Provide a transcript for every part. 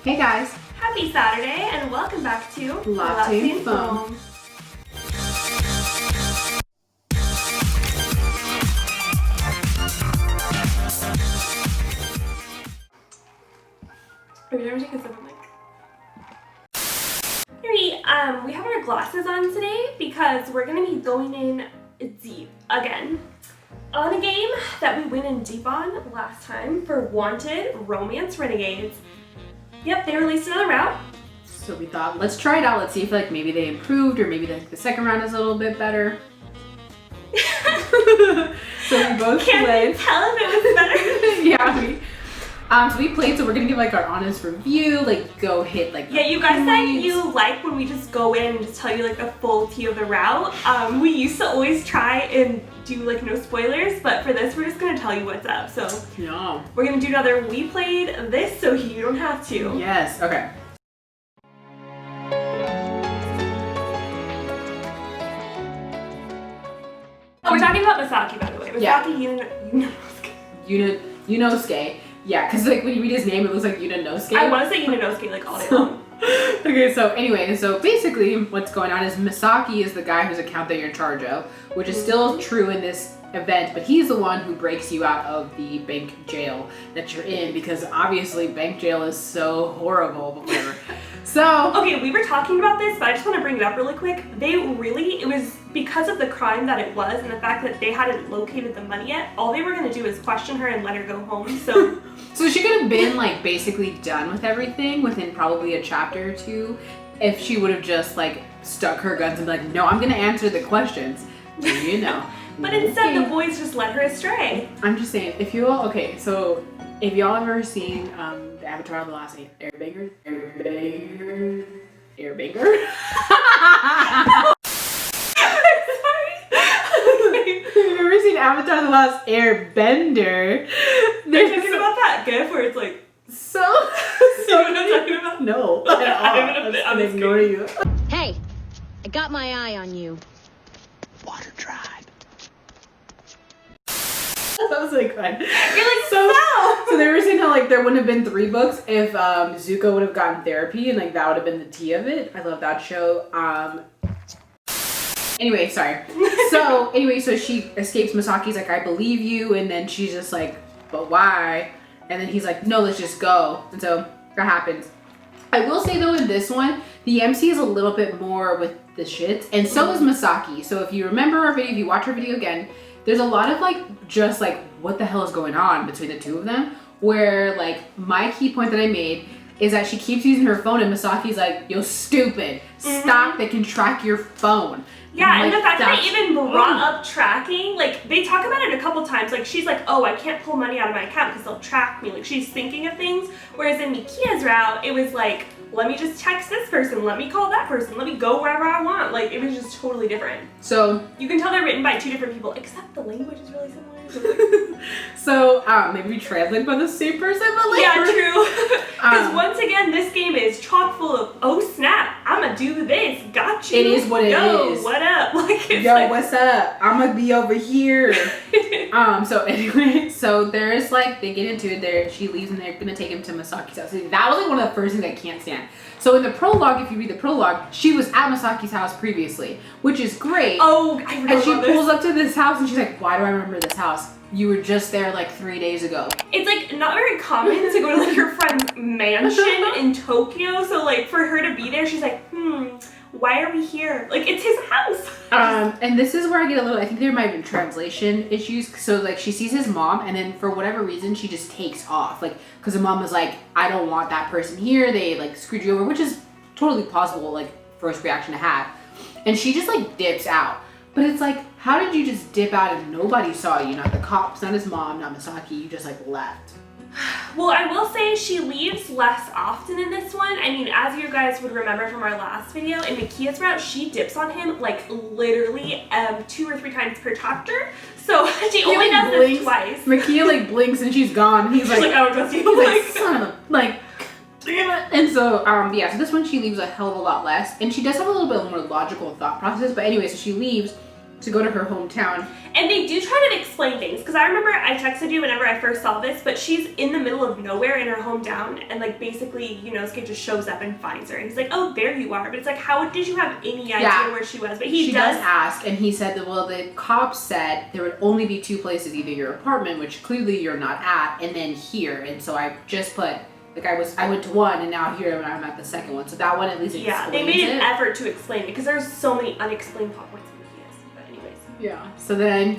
Hey guys! Happy Saturday and welcome back to Latte Foam. Are you ever taking a sip of mic? Alright, we have our glasses on today because we're gonna be going in deep again on a game that we went in deep on last time for Wanted Romance Renegades. Yep, they released another route. So we thought, let's try it out. Let's see if maybe they improved or maybe the second round is a little bit better. So we both Can't played. tell if it was better. Yeah, so we played, so we're gonna give our honest review, go hit Yeah, you guys said points. you like when we just go in and just tell you the full tea of the route. We used to always try and do no spoilers, but for this we're just gonna tell you what's up. So No. we're gonna do another we played this so you don't have to. Yes, okay. Oh, we're talking about Misaki, by the way. Yeah. Misaki Yunosuke. Yeah, because when you read his name, it looks like Yunosuke. I want to say Yunosuke all day long. Okay, so anyway, so basically what's going on is Misaki is the guy whose account that you're in charge of, which is still true in this event, but he's the one who breaks you out of the bank jail that you're in because obviously bank jail is so horrible, but whatever. So okay, we were talking about this, but I just want to bring it up really quick. It was because of the crime that it was and the fact that they hadn't located the money yet, all they were going to do is question her and let her go home, so... So she could have been basically done with everything within probably a chapter or two if she would have just stuck her guns and be like, no, I'm going to answer the questions, you know. But instead, the boys just led her astray. I'm just saying, if y'all ever seen the Avatar: The Last Airbender? Sorry. If you've ever seen Avatar: The Last Airbender, They're talking about that gif where it's so you know what I'm talking about? No, I'm gonna ignore you. Hey, I got my eye on you. Water Tribe. That was fun. You're So they were saying how there wouldn't have been 3 books if Zuko would have gotten therapy and that would have been the tea of it. I love that show. Anyway, sorry. So she escapes. Misaki's like, I believe you, and then she's just like, but why? And then he's like, no, let's just go. And so that happens. I will say though, in this one, the MC is a little bit more with the shits, and so is Misaki. So if you remember our video, if you watch our video again, there's a lot of just what the hell is going on between the two of them, where my key point that I made is that she keeps using her phone and Misaki's like, yo, stupid, stop, they can track your phone. Yeah, and the fact that they even brought up tracking, they talk about it a couple times. She's like, oh, I can't pull money out of my account because they'll track me. She's thinking of things. Whereas in Mikiya's route, it was let me just text this person, let me call that person, let me go wherever I want. It was just totally different. So you can tell they're written by 2 different people, except the language is really similar. So maybe we translate by the same person, but yeah, true. Because once again, this game is chock full of, oh snap, I'ma do this, got you. It is what it Yo, is. What up? Yo, what's up? I'ma be over here. So anyway, so there's they get into it. She leaves and they're gonna take him to Misaki's house. That was one of the first things I can't stand. So in the prologue, if you read the prologue, she was at Misaki's house previously, which is great. Oh, I forgot. And she pulls up to this house and she's like, why do I remember this house? You were just there 3 days ago. It's not very common to go to your friend's mansion in Tokyo. So for her to be there, she's like, why are we here? It's his house. And this is where I get a little, I think there might have been translation issues. So she sees his mom and then for whatever reason, she just takes off. Cause the mom was like, I don't want that person here. They screwed you over, which is totally possible, first reaction to have. And she just dips out. But it's how did you just dip out and nobody saw you? Not the cops, not his mom, not Misaki. You just left. Well, I will say she leaves less often in this one. I mean, as you guys would remember from our last video, in Mikiya's route, she dips on him literally 2 or 3 times per chapter. So she only does this twice. Mikiya blinks and she's gone. He's she's I don't trust you. He's son of a, damn it. And so, yeah, so this one she leaves a hell of a lot less. And she does have a little bit more logical thought process. But anyway, so she leaves to go to her hometown. And they do try to explain things, because I remember I texted you whenever I first saw this, but she's in the middle of nowhere in her hometown, and like basically Yunosuke just shows up and finds her, and he's like, oh, there you are. But it's like, how did you have any idea where she was? But she does ask, and he said that, well, the cops said there would only be 2 places, either your apartment, which clearly you're not at, and then here. And so I just put, like, I went to one, and now here I'm at the second one. So that one at least explains it. Yeah, they made an effort to explain it, because there's so many unexplained plot points. Yeah. So then,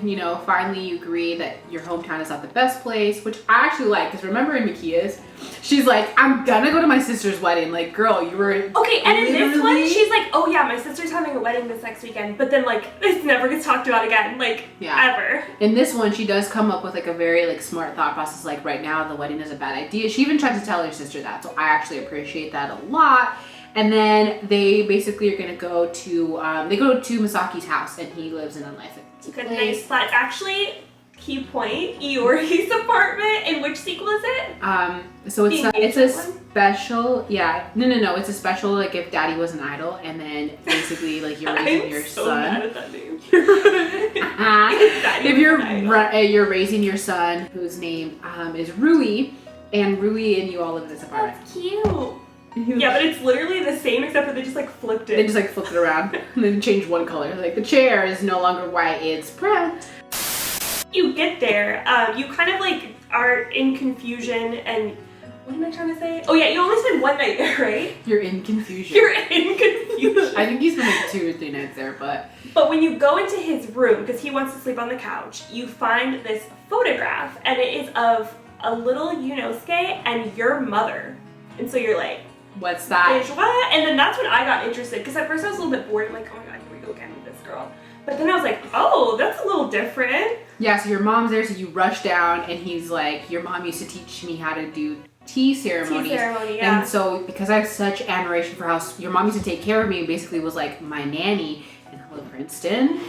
finally you agree that your hometown is not the best place, which I actually like, because remember in Mikiya's, she's like, I'm gonna go to my sister's wedding. Like, girl, you were... Okay, and in this one, she's like, oh yeah, my sister's having a wedding this next weekend, but then like, this never gets talked about again, like, ever. In this one, she does come up with like a very like smart thought process, like right now the wedding is a bad idea. She even tried to tell her sister that, so I actually appreciate that a lot. And then they basically are gonna go to, Masaki's house, and he lives in a nice nice flat. Actually, key point, Iori's apartment. In which sequel is it? So it's a special, no, it's a special, like, if Daddy was an idol, and then basically like you're raising your son. I'm so mad at that name. If you're raising your son, whose name is Rui, and you all live in this apartment. That's cute. Yeah, but it's literally the same, except for they just like flipped it. They just like flipped it around and then changed one color. Like the chair is no longer white, it's brown. You get there, you kind of like are in confusion, and what am I trying to say? Oh yeah, you only spend 1 night there, right? You're in confusion. You're in confusion. I think you spent like 2 or 3 nights there, but... But when you go into his room, because he wants to sleep on the couch, you find this photograph, and it is of a little Yunosuke and your mother. And so you're like, what's that? Bitch, what? And then that's when I got interested, because at first I was a little bit bored. I'm like, oh my god, here we go again with this girl. But then I was like, oh, that's a little different. Yeah, so your mom's there, so you rush down, and he's like, your mom used to teach me how to do tea ceremonies. Tea ceremony, yeah. And so because I have such admiration for how your mom used to take care of me, and basically was like my nanny in Princeton.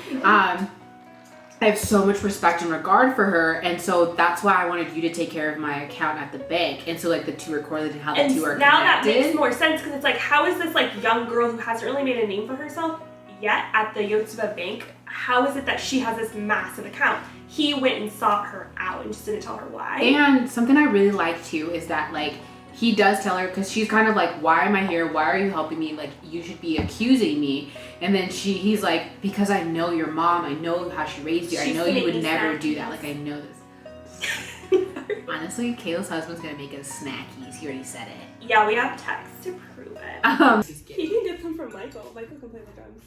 I have so much respect and regard for her, and so that's why I wanted you to take care of my account at the bank. And so like the 2 are correlated, how the 2 are now connected. That makes more sense, because it's like, how is this like young girl who hasn't really made a name for herself yet at the Yotsuba bank, how is it that she has this massive account? He went and sought her out and just didn't tell her why. And something I really like too is that like he does tell her, because she's kind of like, why am I here? Why are you helping me? Like, you should be accusing me. And then he's like, because I know your mom. I know how she raised you. I know you would never do that. Like, I know this. Honestly, Kayla's husband's gonna make us snackies. He already said it. Yeah, we have text to prove it. He can get some from Michael. Michael can play the drums.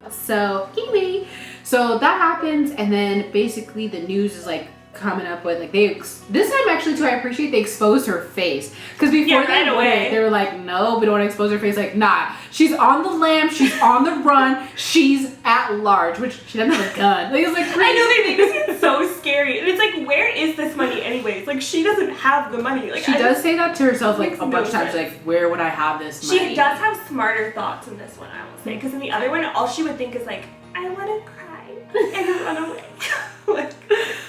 So anyway, so that happens, and then basically the news is like coming up with like this time actually too, I appreciate they exposed her face, because before they were like, no, we don't want to expose her face. Like, nah, she's on the lam, she's on the run, she's at large, which she doesn't have a gun. Like, it's like crazy. I know, they make this seem so scary, and it's like, where is this money anyways? Like, she doesn't have the money. Like, she does say that to herself like a bunch of times, like, where would I have this money? She does have smarter thoughts in this one, I will say, because in the other one, all she would think is like, I want to cry and run away. Like,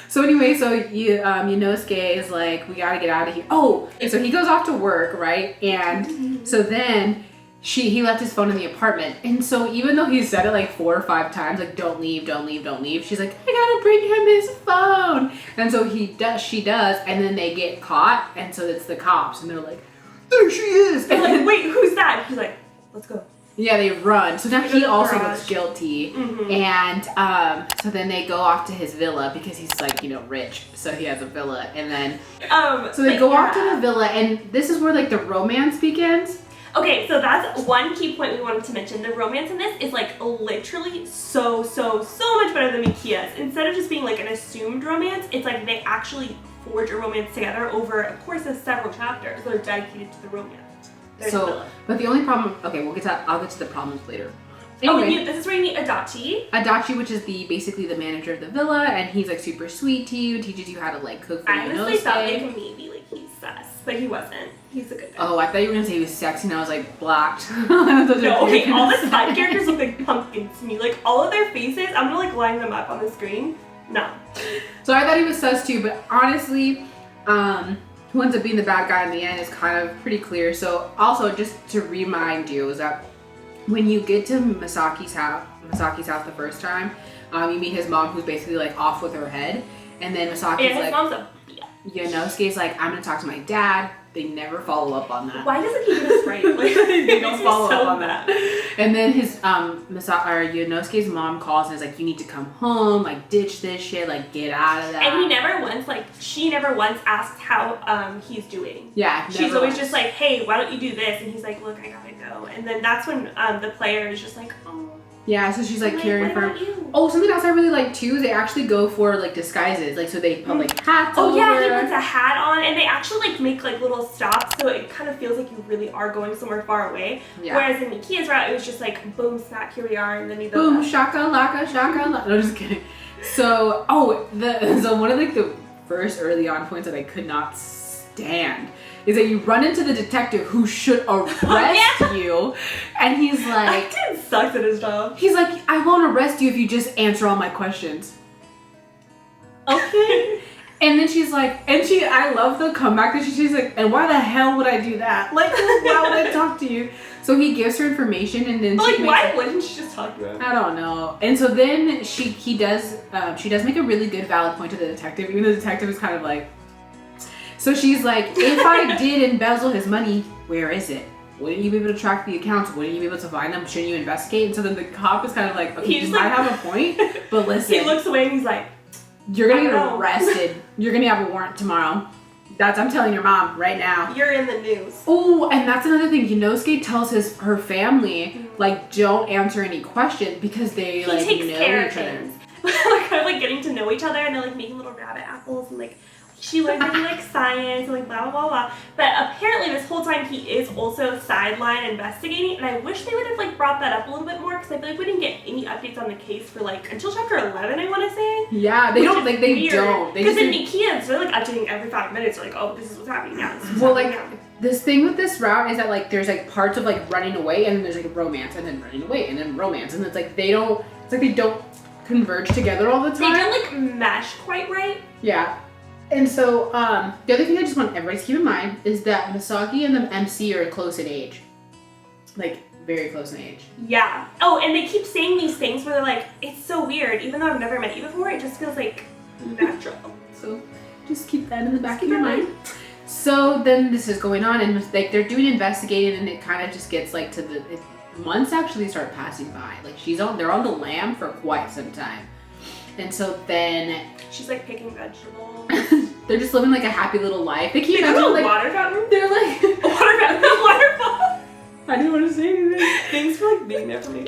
so anyway, so Yunosuke is like, we gotta get out of here. Oh, and so he goes off to work, right? And so then he left his phone in the apartment. And so even though he said it like 4 or 5 times, like, don't leave, don't leave, don't leave, she's like, I gotta bring him his phone. And so she does, and then they get caught, and so it's the cops, and they're like, there she is. And like, wait, who's that? He's like, let's go. Yeah, they run. So now he also looks guilty. And so then they go off to his villa, because he's like, rich. So he has a villa. And then, so they go off to the villa, and this is where like the romance begins. Okay, so that's one key point we wanted to mention. The romance in this is like literally so much better than Mikiya's. Instead of just being like an assumed romance, it's like they actually forge a romance together over a course of several chapters that are dedicated to the romance. But the only problem, okay, I'll get to the problems later. Anyway, this is where you meet Adachi. Adachi, which is basically the manager of the villa, and he's like super sweet to you, teaches you how to like cook for I honestly thought like maybe like he's sus, but he wasn't. He's a good guy. Oh, I thought you were gonna say he was sexy, and I was like, blocked. No, okay, all the side characters look like pumpkins to me. Like, all of their faces, I'm gonna like line them up on the screen. No. So I thought he was sus too, but honestly, who ends up being the bad guy in the end is kind of pretty clear. So also, just to remind you, is that when you get to Masaki's house the first time, you meet his mom, who's basically like off with her head, and then Masaki's his like, mom's a Yunosuke's like, I'm gonna talk to my dad. They never follow up on that. Why doesn't he get this right? Like, they don't follow up on that. And then his Yunosuke's mom calls and is like, you need to come home, like ditch this shit, like get out of that. And he never once, like, she never once asked how he's doing. Yeah, she's always just like, hey, why don't you do this? And he's like, look, I gotta go. And then that's when the player is just like, oh. Yeah, so she's like caring for him. You? Oh, something else I really like too, they actually go for like disguises. Like, so they put like hats over. Oh yeah, he puts a hat on, and they actually like make like little stops, so it kind of feels like you really are going somewhere far away. Yeah. Whereas in Mikiya's route, it was just like boom, smack, here we are, and then boom, shaka laka, shaka laka. No, I'm just kidding. So, so one of like the first early on points that I could not stand is that you run into the detective who should arrest you, and he's like, that dude sucks at his job. He's like, I won't arrest you if you just answer all my questions. Okay. And then she's like, I love the comeback that she's like, and why the hell would I do that? Like, why would I talk to you? So he gives her information, and then why wouldn't she just talk to him? I don't know. And so then she does make a really good valid point to the detective, even though the detective is kind of like. So she's like, if I did embezzle his money, where is it? Wouldn't you be able to track the accounts? Wouldn't you be able to find them? Shouldn't you investigate? And so then the cop is kind of like, okay, you might have a point, but listen. He looks away and he's like, you're gonna get arrested. You're gonna have a warrant tomorrow. I'm telling your mom right now. You're in the news. Oh, and that's another thing. Yunosuke tells her family, like, don't answer any questions because they know each other. They're kind of like getting to know each other, and they're like making little rabbit apples, and like she learns to do like science and like blah blah blah. But apparently this whole time he is also sideline investigating, and I wish they would have like brought that up a little bit more, because I feel like we didn't get any updates on the case for like until chapter 11, I want to say. Yeah, they don't. Like they don't. Because in Mikiya, they're like updating every 5 minutes. They're like, oh, this is what's happening now. Well, like this thing with this route is that like there's like parts of like running away, and then there's like romance, and then running away, and then romance, and it's like they don't. It's like they don't converge together all the time. They don't like mesh quite right. Yeah. And so, the other thing I just want everybody to keep in mind is that Misaki and the MC are close in age. Like, very close in age. Yeah. Oh, and they keep saying these things where they're like, it's so weird. Even though I've never met you before, it just feels like natural. So, just keep that in the back of your mind. So, then this is going on, and like they're doing investigating, and it kind of just gets like to the... months actually start passing by. Like, they're on the lam for quite some time. And so then... she's like picking vegetables. They're just living like a happy little life. They keep mentioning like... water fountain? They're like... a water fountain, a waterfall. I didn't want to say anything. Thanks for like being there for me.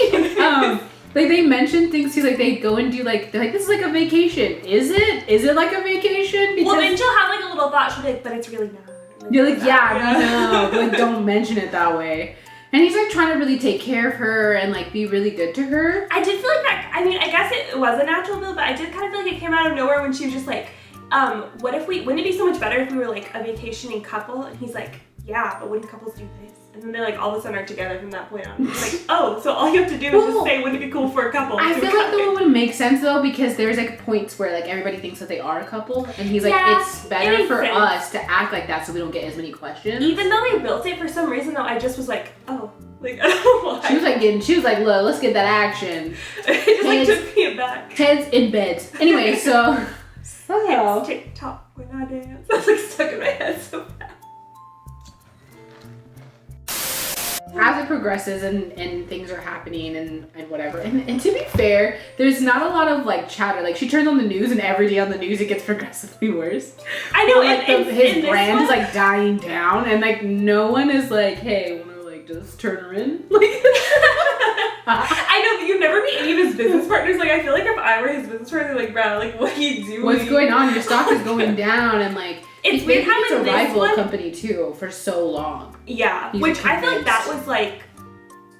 Like they mention things too, like they go and do like, they're like, this is like a vacation. Is it? Is it like a vacation? Because... well, then she'll have like a little thought. She'll be like, but it's really not. You're like, yeah, no. Like, don't mention it that way. And he's like trying to really take care of her and like be really good to her. I did feel like that, I mean, I guess it was a natural build, but I did kind of feel like it came out of nowhere when she was just like, wouldn't it be so much better if we were like a vacationing couple? And he's like, yeah, but wouldn't couples do this? And then they like all of a sudden are together from that point on. It's like, oh, so all you have to do is just say, wouldn't it be cool for a couple? I feel like that would make sense though, because there's like points where like everybody thinks that they are a couple, and he's like, it's better for us to act like that so we don't get as many questions. Even though they built it for some reason though, I just was like, oh. Like, I don't know why. She was like, look, let's get that action. It just like took me aback. Heads in beds. Anyway, so. It's TikTok when I dance. That's like stuck in my head so bad. As it progresses and things are happening and whatever, and to be fair, there's not a lot of like chatter. Like she turns on the news and every day on the news it gets progressively worse. I know, like his brand is like dying down, and like no one is like, hey, wanna like just turn her in? Like I know, but you never meet any of his business partners. Like I feel like if I were his business partner, like bro, like what are you doing? What's going on? Your stock is going down, and like it's weird how it's a rival company too for so long. Yeah, which I feel like that was like.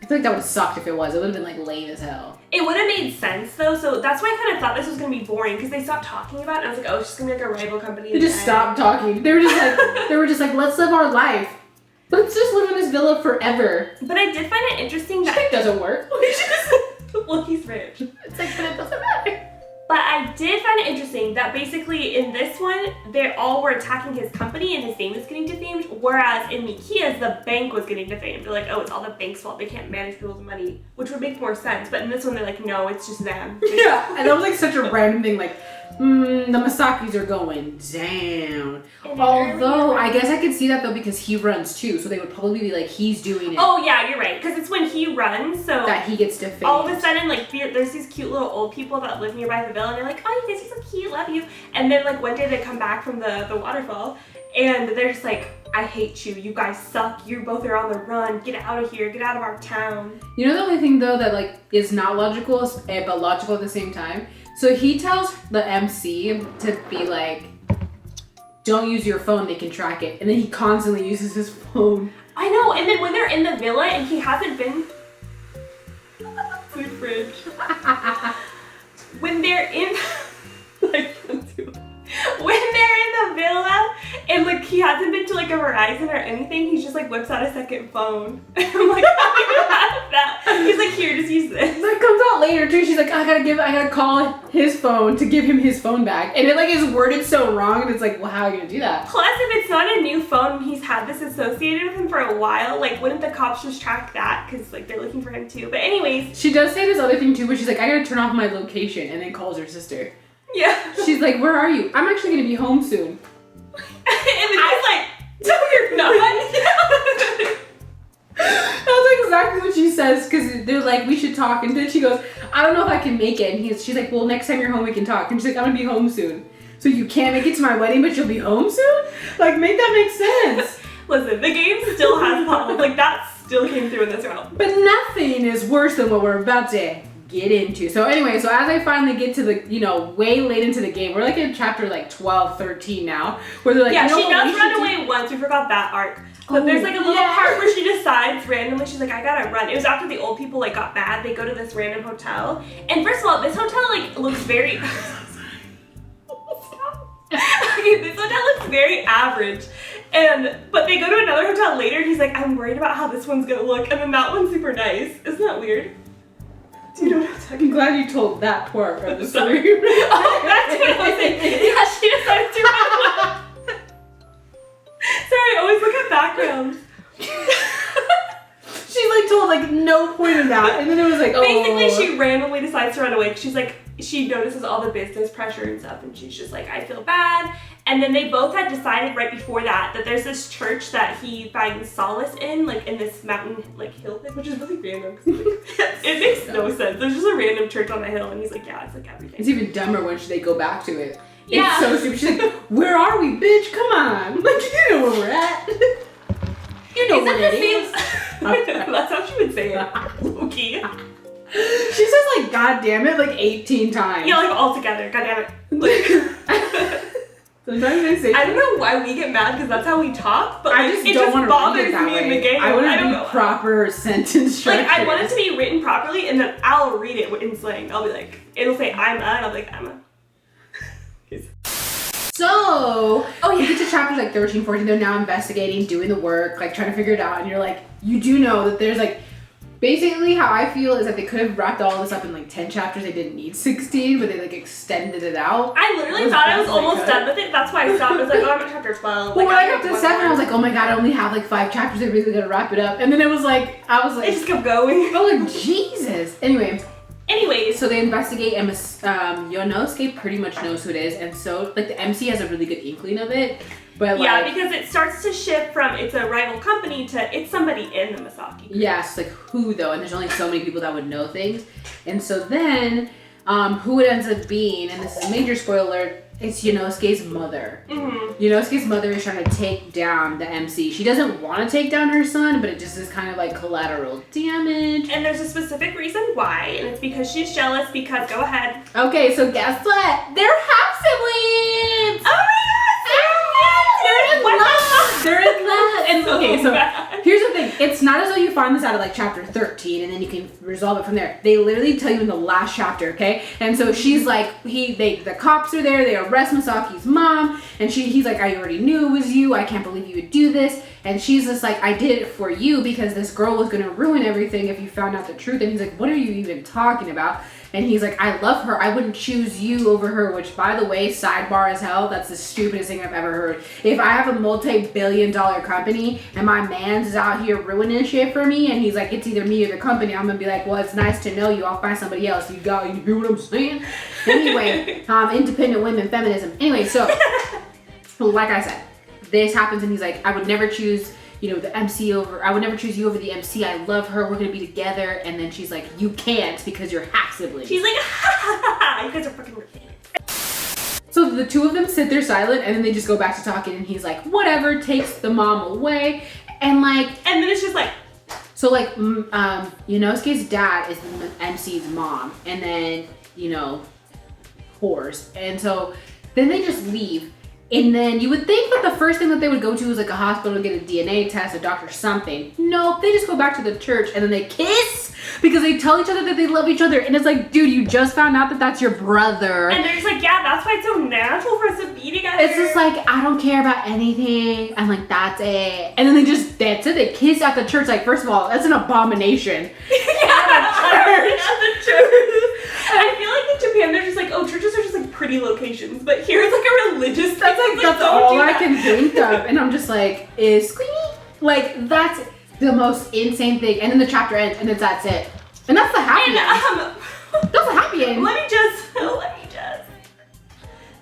I feel like that would have sucked if it was. It would have been like lame as hell. It would have made sense though, so that's why I kind of thought this was gonna be boring because they stopped talking about it. And I was like, oh, it's just gonna be like a rival company. They just stopped talking. They were just like, let's live our life. Let's just live in this villa forever. But I did find it interesting that it doesn't work. Well, he's rich. It's like, but it doesn't matter. But I did find it interesting that basically in this one, they all were attacking his company and his name is getting defamed, Whereas in Mikiya's, the bank was getting defamed. They're like, oh, it's all the bank's fault. They can't manage people's money, which would make more sense. But in this one, they're like, no, it's just them. Yeah, and that was like such a random thing. Like, the Masakis are going down. Although, I guess I could see that though because he runs too, so they would probably be like, he's doing it. Oh yeah, you're right. Because it's when he runs, so that he gets defamed. All of a sudden, like, there's these cute little old people that live nearby the villa, and they're like, oh, you guys are so cute, love you. And then like one day they come back from the waterfall, and they're just like, I hate you. You guys suck. You both are on the run. Get out of here. Get out of our town. You know the only thing though that like is not logical, but logical at the same time? So he tells the MC to be like, don't use your phone, they can track it. And then he constantly uses his phone. I know, and then when they're in the villa and he hasn't been to the fridge. When they're in when they're in the villa and like he hasn't been to like a Verizon or anything, he just like whips out a second phone. I'm like, how do you have that? He's like, here, just use this. That comes out later too. She's like, I gotta call his phone to give him his phone back. And it like is worded so wrong and it's like, well, how are you gonna do that? Plus, if it's not a new phone, he's had this associated with him for a while, like wouldn't the cops just track that? Because like they're looking for him too. But anyways. She does say this other thing too, where she's like, I gotta turn off my location, and then calls her sister. Yeah. She's like, where are you? I'm actually gonna be home soon. And then he's like, no, you're not. That's exactly what she says, because they're like, we should talk. And then she goes, I don't know if I can make it. And she's like, well, next time you're home, we can talk. And she's like, I'm gonna be home soon. So you can't make it to my wedding, but you'll be home soon? Like, make that make sense. Listen, the game still has problems. Like, that still came through in this round. But nothing is worse than what we're about to get into. So anyway, so as I finally get to the, way late into the game, we're like in chapter like 12, 13 now, where they're like, yeah, she does run away once. We forgot that arc. But there's like a little part where she decides randomly, she's like, I gotta run. It was after the old people like got mad. They go to this random hotel. And first of all, this hotel like looks very okay, this hotel looks very average. But they go to another hotel later and he's like, I'm worried about how this one's gonna look. And then that one's super nice. Isn't that weird? Do you know what I'm talking about? I'm glad you told that part of the story. Oh, that's what I was saying. Yeah, she decided to run. Sorry, I always look at backgrounds. She like told like no point of that, and then it was like, oh. Basically, she randomly decides to run away. She's like, she notices all the business pressure and stuff, and she's just like, I feel bad. And then they both had decided right before that there's this church that he finds solace in, like in this mountain, like hill thing, which is really random. Like, it makes no sense. There's just a random church on the hill, and he's like, yeah, it's like everything. It's even dumber when they go back to it. Yeah. It's so stupid. She's like, where are we, bitch? Come on. Like, you know where we're at. You know what it is. That's how she would say it. Loki. She says like, God damn it, like 18 times. Yeah, like all together. God damn it. Like, sometimes they say I don't know why we get mad because that's how we talk, but I like, just it don't just want to bothers read it that me way. in the game. I want don't it to know. be proper sentence structure. Like, I want it to be written properly, and then I'll read it in slang. I'll be like, it'll say I'm a, and I'll be like, I'm a. So, you get to chapters like 13, 14, they're now investigating, doing the work, like trying to figure it out, and you're like, you do know that there's like, basically how I feel is that they could have wrapped all this up in like 10 chapters, they didn't need 16, but they like extended it out. I literally thought I was almost done with it, that's why I stopped. I was like, oh, I'm at chapter 12. Well, like, when I got to 7, I was like, oh my god, I only have like 5 chapters, they really gotta wrap it up. And then it was like, it just kept going. I was like, Jesus. Anyways, so they investigate, and Yunosuke pretty much knows who it is, and so like the MC has a really good inkling of it, but yeah, because it starts to shift from it's a rival company to it's somebody in the Misaki group. Yes, like who though, and there's only so many people that would know things, and so then who it ends up being, and this is a major spoiler alert, it's Yunosuke's mother. Mm-hmm. Yunosuke's mother is trying to take down the MC. She doesn't want to take down her son, but it just is kind of like collateral damage. And there's a specific reason why, and it's because she's jealous because, go ahead. Okay, so guess what? They're half siblings! Oh my god! They're in love! They're in love! And okay, so here's the thing. It's not as though you find this out of like chapter 13 and then you can resolve it from there. They literally tell you in the last chapter, okay? And so she's like, the cops are there, they arrest Masaki's mom, and he's like, I already knew it was you, I can't believe you would do this. And she's just like, I did it for you because this girl was gonna ruin everything if you found out the truth. And he's like, what are you even talking about? And he's like, I love her. I wouldn't choose you over her, which, by the way, sidebar as hell, that's the stupidest thing I've ever heard. If I have a multi-billion-dollar company and my man's out here ruining shit for me and he's like, it's either me or the company, I'm gonna be like, well, it's nice to know you. I'll find somebody else. You hear what I'm saying? Anyway, independent women, feminism. Anyway, so, like I said, this happens and he's like, I would never choose, you know, the MC over, I would never choose you over the MC. I love her. We're gonna be together. And then she's like, you can't because you're half siblings. She's like, ha ha ha, you guys are fucking ridiculous. So the two of them sit there silent and then they just go back to talking and he's like, whatever, takes the mom away. And then it's just like, so like, Yunosuke's dad is the MC's mom and then, you know, whores. And so then they just leave. And then you would think that the first thing that they would go to is like a hospital to get a DNA test, a doctor, something. Nope, they just go back to the church and then they kiss because they tell each other that they love each other. And it's like, dude, you just found out that that's your brother. And they're just like, yeah, that's why it's so natural for us to be together. It's just like, I don't care about anything. I'm like, that's it. And then that's it. They kiss at the church. Like, first of all, that's an abomination. At the church. I feel like in Japan, they're just like, oh, churches are just like pretty locations. But here it's like a religious thing. That's all I can think of. And I'm just like, is squeaky? Like, that's the most insane thing. And then the chapter ends and that's it. And that's the happy end. That's the happy end. Let me just.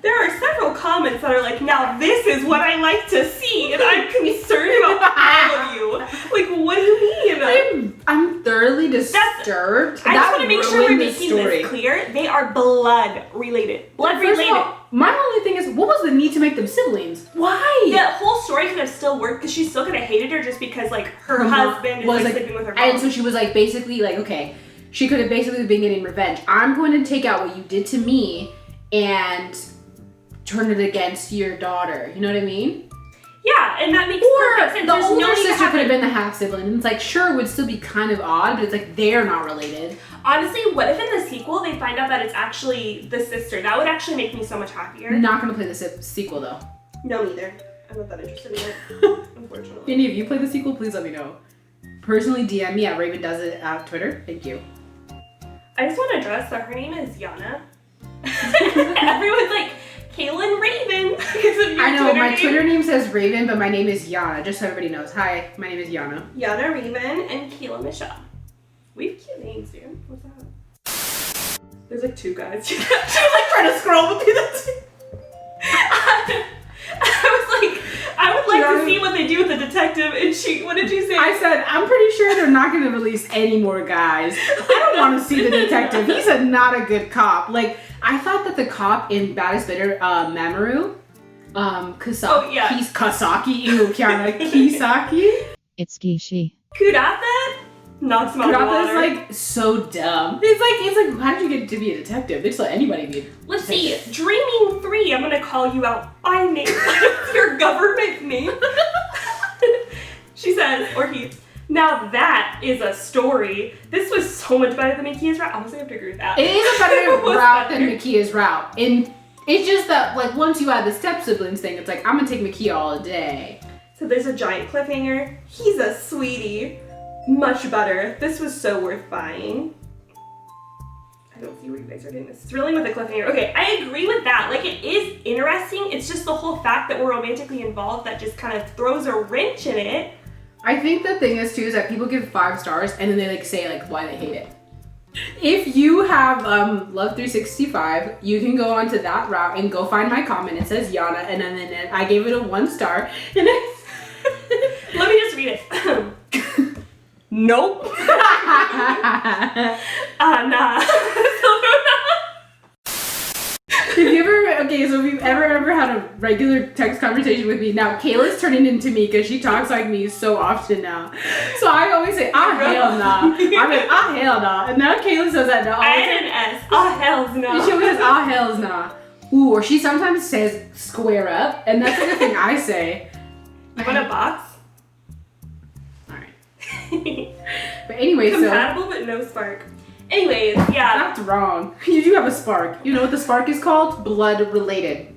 There are several comments that are like, now this is what I like to see, and I'm concerned about all of you. Like, what do you mean? I'm thoroughly disturbed. I just want to make sure we're making this clear. They are blood related. Blood related. All, my only thing is, what was the need to make them siblings? Why? The whole story could have still worked because she still could have hated her just because like her husband is like sleeping with her mom. And so she was like basically like, okay, she could have basically been getting revenge. I'm going to take out what you did to me and turn it against your daughter. You know what I mean? Yeah, and that makes perfect sense. The older sister could have been the half sibling. And it's like, sure, it would still be kind of odd, but it's like they're not related. Honestly, what if in the sequel they find out that it's actually the sister? That would actually make me so much happier. I'm not gonna play the sequel though. No, neither. I'm not that interested in it, unfortunately. If any of you play the sequel, please let me know. Personally, DM me at Raven Does It at Twitter. Thank you. I just want to address that her name is Yana. Everyone's like, Kaylin Raven. I know, my Twitter name says Raven, but my name is Yana, just so everybody knows. Hi, my name is Yana. Yana Raven and Kayla Michelle. We have cute names, dude. What's that? There's like two guys. She was like trying to scroll between the two. I would like to see what they do with the detective, and what did you say? I said, I'm pretty sure they're not going to release any more guys. I don't want to see the detective. He's not a good cop. Like, I thought that the cop in Baddest Bitter, Mamoru, Kisaki. Oh, yeah. He's Kasaki, Kiana Kisaki. It's Gishi. Kurata? Knocks him out of the water. Kurata's like so dumb. It's like, how did you get to be a detective? They just let anybody be a detective. Let's see, Dreaming 3, I'm gonna call you out by name. Your government name. She says, or he, now that is a story. This was so much better than Mikiya's route. Honestly, I have to agree with that. It is a better route than Mikiya's route. And it's just that, like, once you add the step siblings thing, it's like, I'm gonna take Mikiya all day. So there's a giant cliffhanger. He's a sweetie. Much better. This was so worth buying. I don't see where you guys are getting this. Thrilling with a cliffhanger. Okay, I agree with that. Like, it is interesting. It's just the whole fact that we're romantically involved that just kind of throws a wrench in it. I think the thing is, too, is that people give 5 stars and then they, like, say, like, why they hate it. If you have Love 365, you can go onto that route and go find my comment. It says Yana, and then I gave it a 1 star. And let me just read it. Nope. Nah. If you've ever had a regular text conversation with me, now Kayla's turning into me because she talks like me so often now. So I always say, hell nah. I'm like, hell nah. And now Kayla says that now. I-N-S. Hells nah. She always says, hells nah. Ooh, or she sometimes says square up, and that's like a thing I say. You want a box? But anyway, compatible but no spark. Anyways, yeah. That's wrong. You do have a spark. You know what the spark is called? Blood related.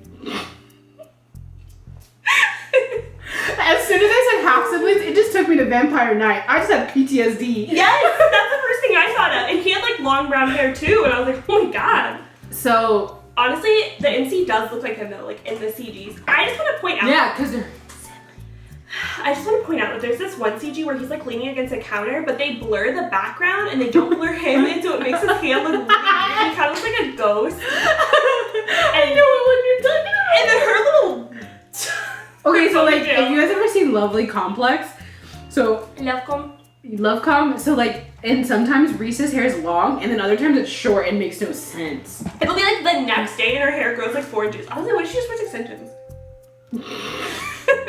As soon as I said half siblings, it just took me to Vampire Night. I just had PTSD. Yes, that's the first thing I thought of. And he had like like long brown hair too, and I was like, oh my god. So honestly, the MC does look like him though, like in the CGs. I just want to point out. Yeah, because they're. I just want to point out that there's this one CG where he's like leaning against a counter, but they blur the background and they don't blur him in, so it makes his hand look really weird. He kind of looks like a ghost. I know what you're talking about. And then her little. Okay, so like, if you guys ever seen Lovely Complex, so Lovecom, so like, and sometimes Reese's hair is long, and then other times it's short and makes no sense. It'll be like the next day and her hair grows like 4 inches. I was like, what did she use for extensions?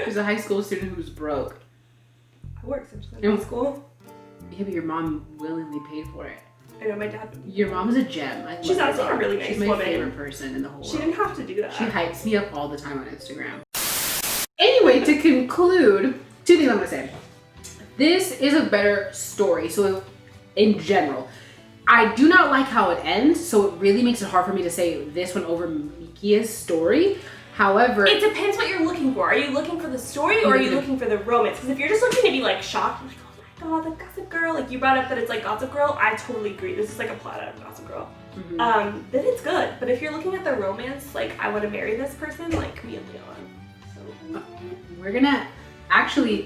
She's a high school student who's broke. I wore extensions in high school. Yeah, but your mom willingly paid for it. I know, my dad. Your mom's a gem. She's honestly a really nice woman. She's my woman. favorite person in the whole world. She didn't have to do that. She hypes me up all the time on Instagram. Anyway, to conclude, 2 things I'm gonna say. This is a better story, so in general. I do not like how it ends, so it really makes it hard for me to say this one over Mikiya's story. However, it depends what you're looking for. Are you looking for the story or are you looking for the romance? Because if you're just looking to be like shocked, like, oh my god, the Gossip Girl, like you brought up that it's like Gossip Girl, I totally agree. This is like a plot out of Gossip Girl. Then it's good. But if you're looking at the romance, like I want to marry this person, like me and Leon. So we're gonna actually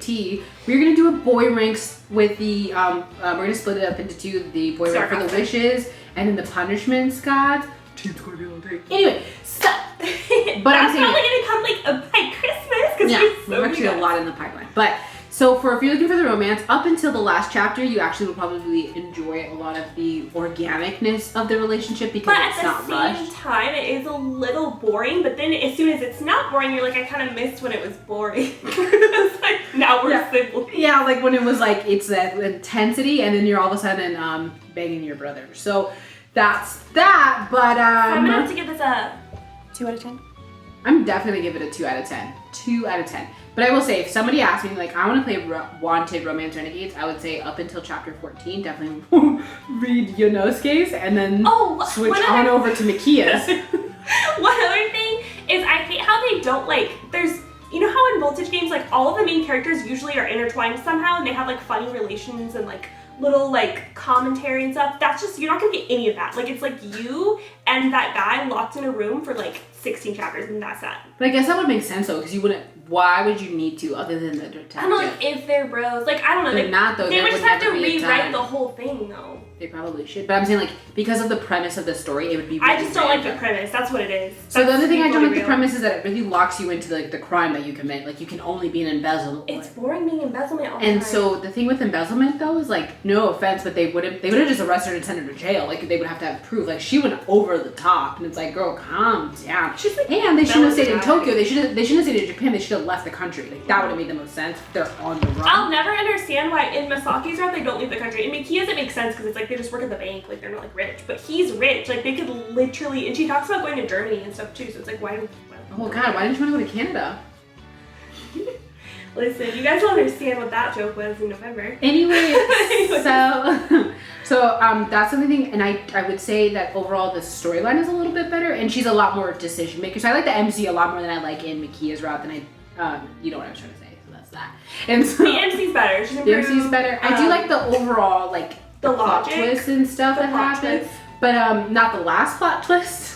we're gonna do a boy ranks with the we're gonna split it up into 2, the boy rank for the wishes and then the punishments, God. Team's gonna be all day. Anyway, so but that's probably gonna come like by Christmas because we're actually a lot in the pipeline. But so if you're looking for the romance, up until the last chapter, you actually will probably enjoy a lot of the organicness of the relationship because it's not rushed. But at the same time, it is a little boring. But then as soon as it's not boring, you're like, I kind of missed when it was boring. It's like now we're siblings. Yeah, like when it was like it's that intensity, and then you're all of a sudden banging your brother. So that's that. But so I'm gonna have to give this a 2 out of 10. I'm definitely gonna give it a 2 out of 10. 2 out of 10. But I will say, if somebody asked me, like, I want to play Wanted Romance Renegades, I would say up until chapter 14, definitely read Yunosuke's and then switch on over to Mikiya's. One other thing is I hate how they don't, like, you know how in Voltage games, like, all of the main characters usually are intertwined somehow and they have, like, funny relations and, like, little, like, commentary and stuff. That's just, you're not gonna get any of that. Like, it's like you and that guy locked in a room for, like, 16 chapters and that's that. But I guess that would make sense though, because you wouldn't. Why would you need to other than the detective? I don't know, like if they're bros. Like I don't know. They're not though. They would just have to rewrite the whole thing though. They probably should. But I'm saying like because of the premise of the story, it would be. Really I just don't like the premise. That's what it is. So the other thing I don't like the premise is that it really locks you into like the crime that you commit. Like you can only be an embezzlement. It's boring being embezzlement all the time. time. So the thing with embezzlement though is like no offense, but they would have just arrested her and sent her to jail. Like they would have to have proof. Like she went over the top, and it's like girl, calm down. She's like, and they shouldn't have stayed in Tokyo. They shouldn't have stayed in Japan. They should have left the country. Like that would have made the most sense. They're on the run. I'll never understand why in Masaki's route they don't leave the country. In Mikiya's it makes sense because it's like they just work at the bank. Like they're not like rich, but he's rich. Like they could literally, and she talks about going to Germany and stuff too. So it's like why? Oh God, why didn't you want to go to Canada? Listen, you guys will understand what that joke was in November. Anyway, so that's the thing, and I would say that overall the storyline is a little bit better, and she's a lot more decision maker. So I like the MC a lot more than I like in Mikiya's route than you know what I was trying to say. So that's that. And so the MC's better. She's improved. The MC's better. I do like the overall like the plot twists and stuff that happens, but not the last plot twist.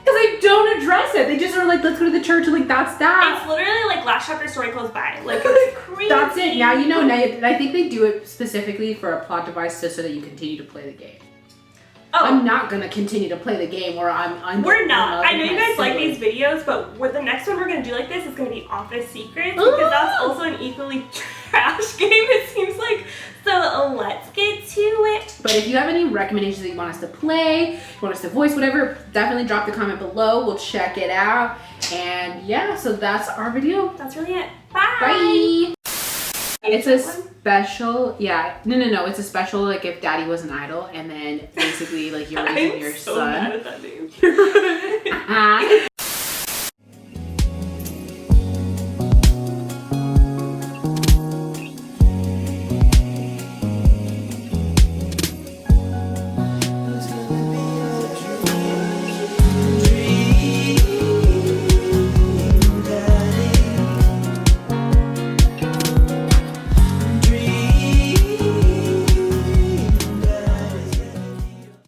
Because they don't address it. They just are like, let's go to the church and like, that's that. It's literally like last chapter story close by. Like, it's crazy. That's it. Now you know. Now I think they do it specifically for a plot device so that you continue to play the game. Oh. I'm not going to continue to play the game where I'm We're not. I know you guys like these videos, but the next one we're going to do like this is going to be Office Secrets. Because that's also an equally trash game, it seems like. So let's get to it. But if you have any recommendations that you want us to play, you want us to voice, whatever, definitely drop the comment below. We'll check it out. And yeah, so that's our video. That's really it. Bye. Bye. It's a special, no, it's a special like if daddy was an idol and then basically like you're raising your son. I'm so mad at that name.